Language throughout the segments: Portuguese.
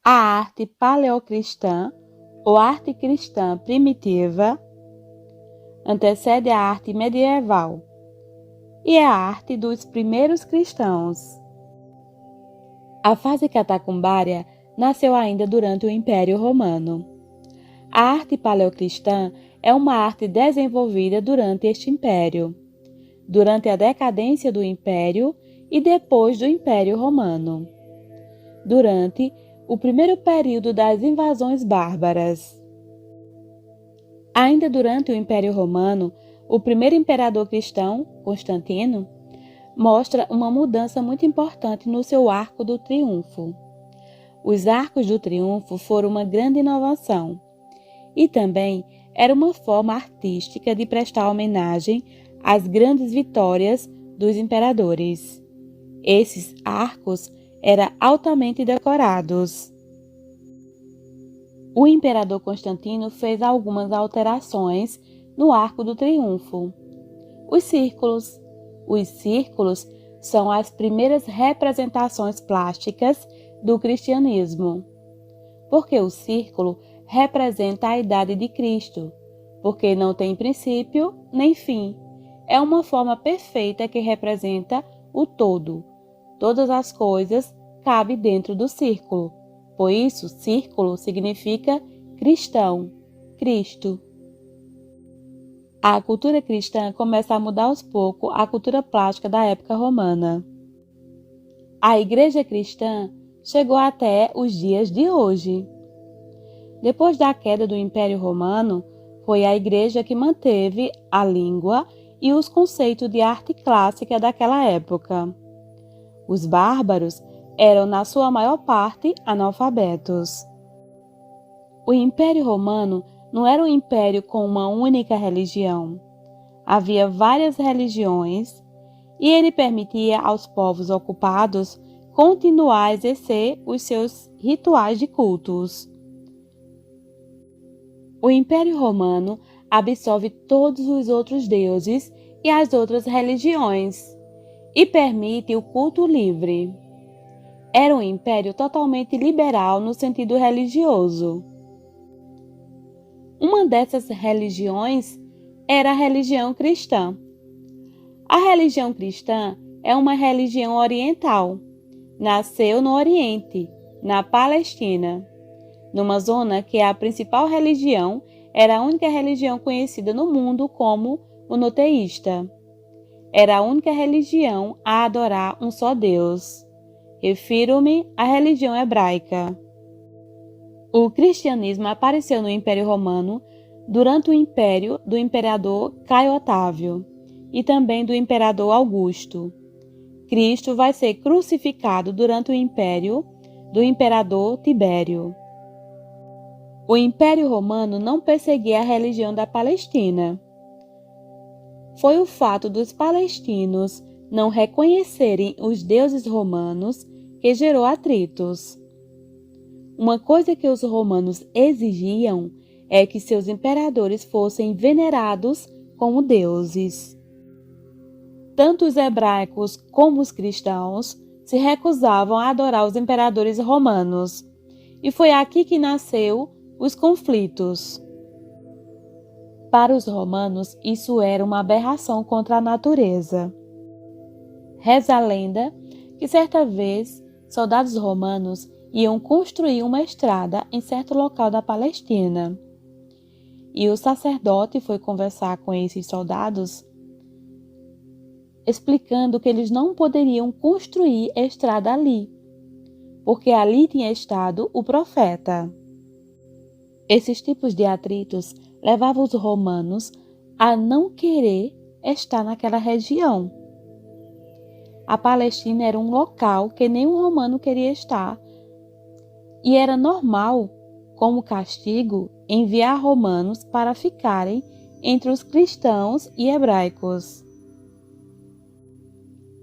A arte paleocristã ou arte cristã primitiva antecede a arte medieval e é a arte dos primeiros cristãos. A fase catacumbária nasceu ainda durante o Império Romano. A arte paleocristã é uma arte desenvolvida durante este império, durante a decadência do Império e depois do Império Romano, durante o primeiro período das invasões bárbaras. Ainda durante o Império Romano, o primeiro imperador cristão, Constantino, mostra uma mudança muito importante no seu Arco do Triunfo. Os Arcos do Triunfo foram uma grande inovação e também era uma forma artística de prestar homenagem às grandes vitórias dos imperadores. Esses arcos eram altamente decorados. O imperador Constantino fez algumas alterações no Arco do Triunfo. Os círculos. Os círculos são as primeiras representações plásticas do cristianismo, porque o círculo representa a idade de Cristo, porque não tem princípio nem fim. É uma forma perfeita que representa o todo. Todas as coisas cabem dentro do círculo. Por isso, círculo significa cristão, Cristo. A cultura cristã começa a mudar aos poucos a cultura plástica da época romana. A igreja cristã chegou até os dias de hoje. Depois da queda do Império Romano, foi a igreja que manteve a língua e os conceitos de arte clássica daquela época. Os bárbaros eram, na sua maior parte, analfabetos. O Império Romano não era um império com uma única religião. Havia várias religiões e ele permitia aos povos ocupados continuar a exercer os seus rituais de cultos. O Império Romano absorve todos os outros deuses e as outras religiões e permite o culto livre. Era um império totalmente liberal no sentido religioso. Uma dessas religiões era a religião cristã. A religião cristã é uma religião oriental. Nasceu no Oriente, na Palestina, numa zona que a principal religião era a única religião conhecida no mundo como monoteísta. Era a única religião a adorar um só Deus. Refiro-me à religião hebraica. O cristianismo apareceu no Império Romano durante o império do imperador Caio Otávio e também do imperador Augusto. Cristo vai ser crucificado durante o império do imperador Tibério. O Império Romano não perseguia a religião da Palestina. Foi o fato dos palestinos não reconhecerem os deuses romanos que gerou atritos. Uma coisa que os romanos exigiam é que seus imperadores fossem venerados como deuses. Tanto os hebraicos como os cristãos se recusavam a adorar os imperadores romanos, e foi aqui que nasceu os conflitos. Para os romanos, isso era uma aberração contra a natureza. Reza a lenda que certa vez soldados romanos iam construir uma estrada em certo local da Palestina. E o sacerdote foi conversar com esses soldados, explicando que eles não poderiam construir a estrada ali, porque ali tinha estado o profeta. Esses tipos de atritos levavam os romanos a não querer estar naquela região. A Palestina era um local que nenhum romano queria estar, e era normal, como castigo, enviar romanos para ficarem entre os cristãos e hebraicos.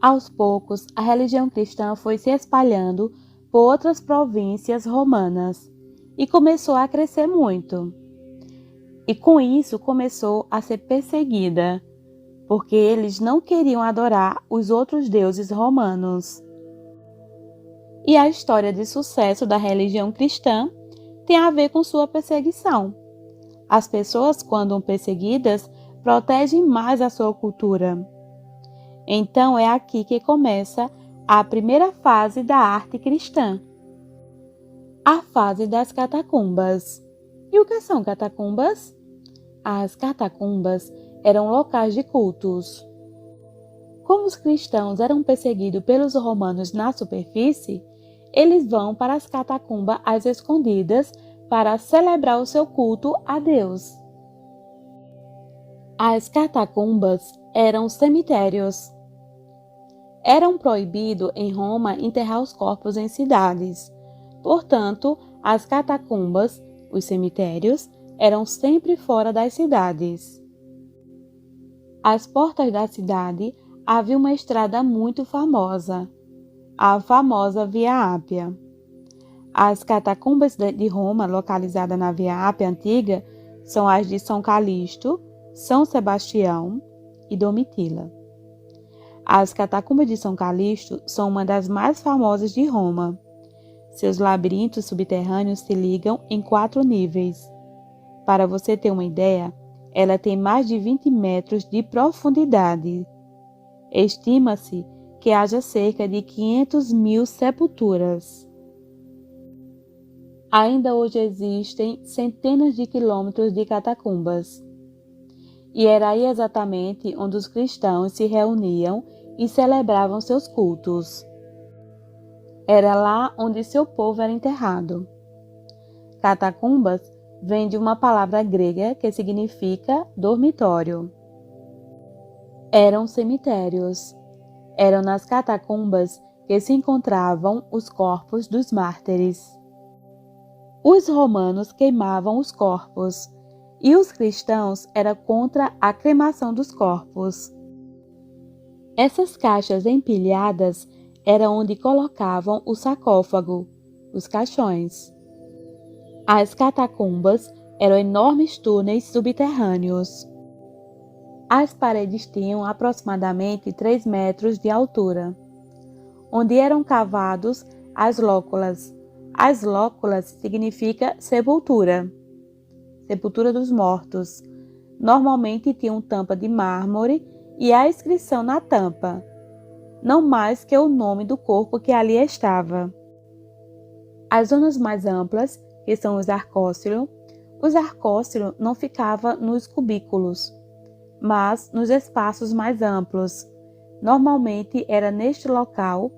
Aos poucos, a religião cristã foi se espalhando por outras províncias romanas e começou a crescer muito. E com isso começou a ser perseguida, porque eles não queriam adorar os outros deuses romanos. E a história de sucesso da religião cristã tem a ver com sua perseguição. As pessoas, quando perseguidas, protegem mais a sua cultura. Então é aqui que começa a primeira fase da arte cristã, a fase das catacumbas. E o que são catacumbas? As catacumbas eram locais de cultos. Como os cristãos eram perseguidos pelos romanos na superfície, eles vão para as catacumbas às escondidas para celebrar o seu culto a Deus. As catacumbas eram cemitérios. Era proibido em Roma enterrar os corpos em cidades. Portanto, as catacumbas, os cemitérios, eram sempre fora das cidades. Às portas da cidade havia uma estrada muito famosa, a famosa Via Ápia. As catacumbas de Roma, localizadas na Via Ápia antiga, são as de São Calixto, São Sebastião e Domitila. As catacumbas de São Calixto são uma das mais famosas de Roma. Seus labirintos subterrâneos se ligam em 4 níveis. Para você ter uma ideia, ela tem mais de 20 metros de profundidade. Estima-se que haja cerca de 500.000 sepulturas. Ainda hoje existem centenas de quilômetros de catacumbas. E era aí exatamente onde os cristãos se reuniam e celebravam seus cultos. Era lá onde seu povo era enterrado. Catacumbas vem de uma palavra grega que significa dormitório. Eram cemitérios. Eram nas catacumbas que se encontravam os corpos dos mártires. Os romanos queimavam os corpos e os cristãos eram contra a cremação dos corpos. Essas caixas empilhadas eram onde colocavam o sarcófago, os caixões. As catacumbas eram enormes túneis subterrâneos. As paredes tinham aproximadamente 3 metros de altura, onde eram cavados as lóculas. As lóculas significa sepultura, sepultura dos mortos. Normalmente tinham tampa de mármore e a inscrição na tampa, não mais que o nome do corpo que ali estava. As zonas mais amplas, que são os arcócilos não ficavam nos cubículos, mas nos espaços mais amplos. Normalmente era neste local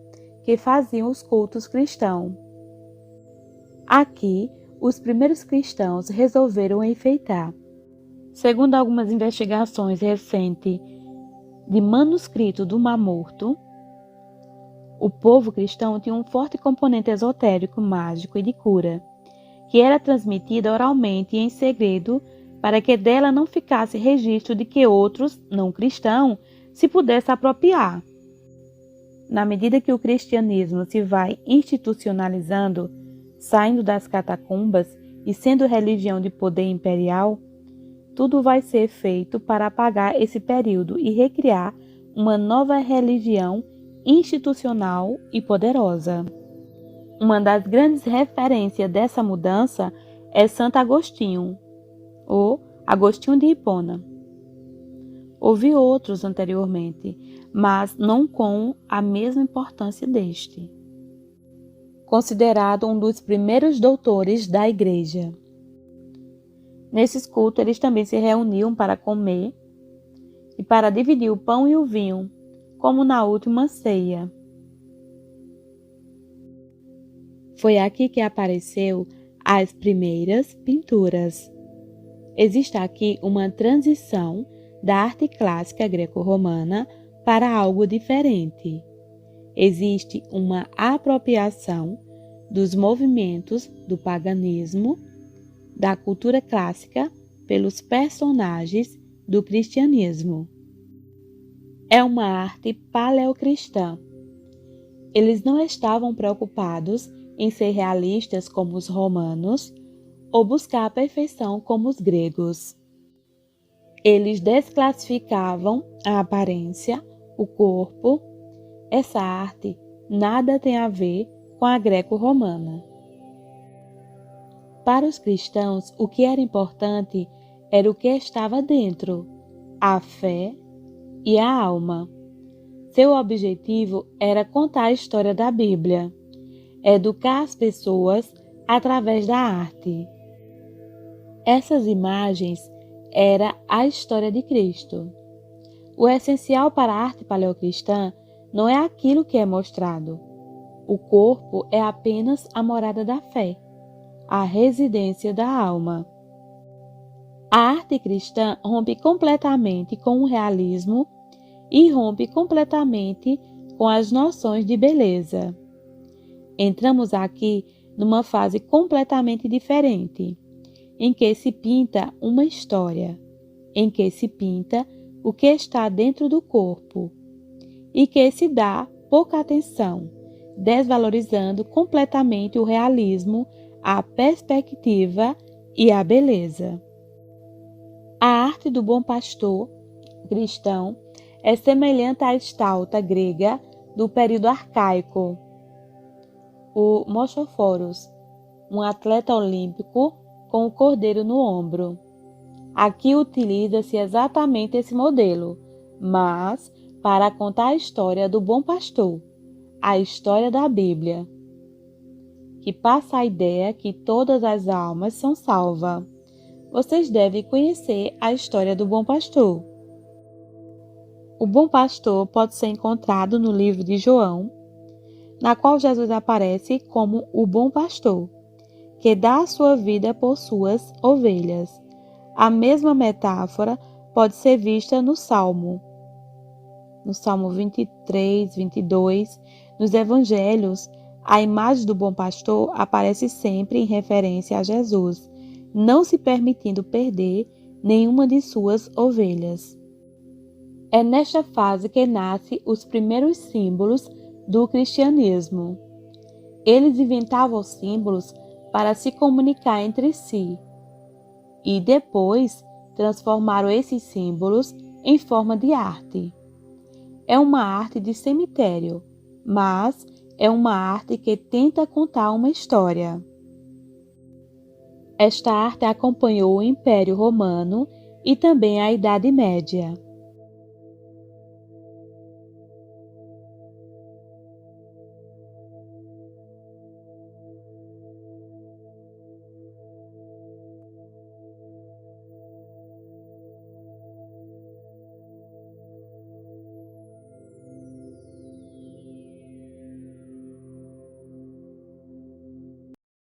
que faziam os cultos cristãos. Aqui, os primeiros cristãos resolveram enfeitar. Segundo algumas investigações recentes de manuscrito do Mar Morto, o povo cristão tinha um forte componente esotérico, mágico e de cura, que era transmitida oralmente e em segredo para que dela não ficasse registro de que outros, não cristãos, se pudessem apropriar. Na medida que o cristianismo se vai institucionalizando, saindo das catacumbas e sendo religião de poder imperial, tudo vai ser feito para apagar esse período e recriar uma nova religião institucional e poderosa. Uma das grandes referências dessa mudança é Santo Agostinho, ou Agostinho de Hipona. Houve outros anteriormente, mas não com a mesma importância deste. Considerado um dos primeiros doutores da Igreja. Nesses cultos, eles também se reuniam para comer e para dividir o pão e o vinho, como na última ceia. Foi aqui que apareceu as primeiras pinturas. Existe aqui uma transição da arte clássica greco-romana para algo diferente. Existe uma apropriação dos movimentos do paganismo, da cultura clássica, pelos personagens do cristianismo. É uma arte paleocristã. Eles não estavam preocupados em ser realistas como os romanos ou buscar a perfeição como os gregos. Eles desclassificavam a aparência, o corpo. Essa arte nada tem a ver com a greco-romana. Para os cristãos, o que era importante era o que estava dentro, a fé e a alma. Seu objetivo era contar a história da Bíblia, educar as pessoas através da arte. Essas imagens eram a história de Cristo. O essencial para a arte paleocristã não é aquilo que é mostrado. O corpo é apenas a morada da fé, a residência da alma. A arte cristã rompe completamente com o realismo e rompe completamente com as noções de beleza. Entramos aqui numa fase completamente diferente, em que se pinta uma história, em que se pinta o que está dentro do corpo e que se dá pouca atenção, desvalorizando completamente o realismo, a perspectiva e a beleza. A arte do bom pastor cristão é semelhante à estalta grega do período arcaico. O Moschophoros, um atleta olímpico com o cordeiro no ombro. Aqui utiliza-se exatamente esse modelo, mas para contar a história do bom pastor, a história da Bíblia, que passa a ideia que todas as almas são salvas. Vocês devem conhecer a história do bom pastor. O bom pastor pode ser encontrado no livro de João, na qual Jesus aparece como o bom pastor, que dá a sua vida por suas ovelhas. A mesma metáfora pode ser vista no Salmo 23, 22. Nos Evangelhos, a imagem do bom pastor aparece sempre em referência a Jesus, não se permitindo perder nenhuma de suas ovelhas. É nesta fase que nascem os primeiros símbolos do cristianismo. Eles inventavam símbolos para se comunicar entre si e depois transformaram esses símbolos em forma de arte. É uma arte de cemitério, mas é uma arte que tenta contar uma história. Esta arte acompanhou o Império Romano e também a Idade Média.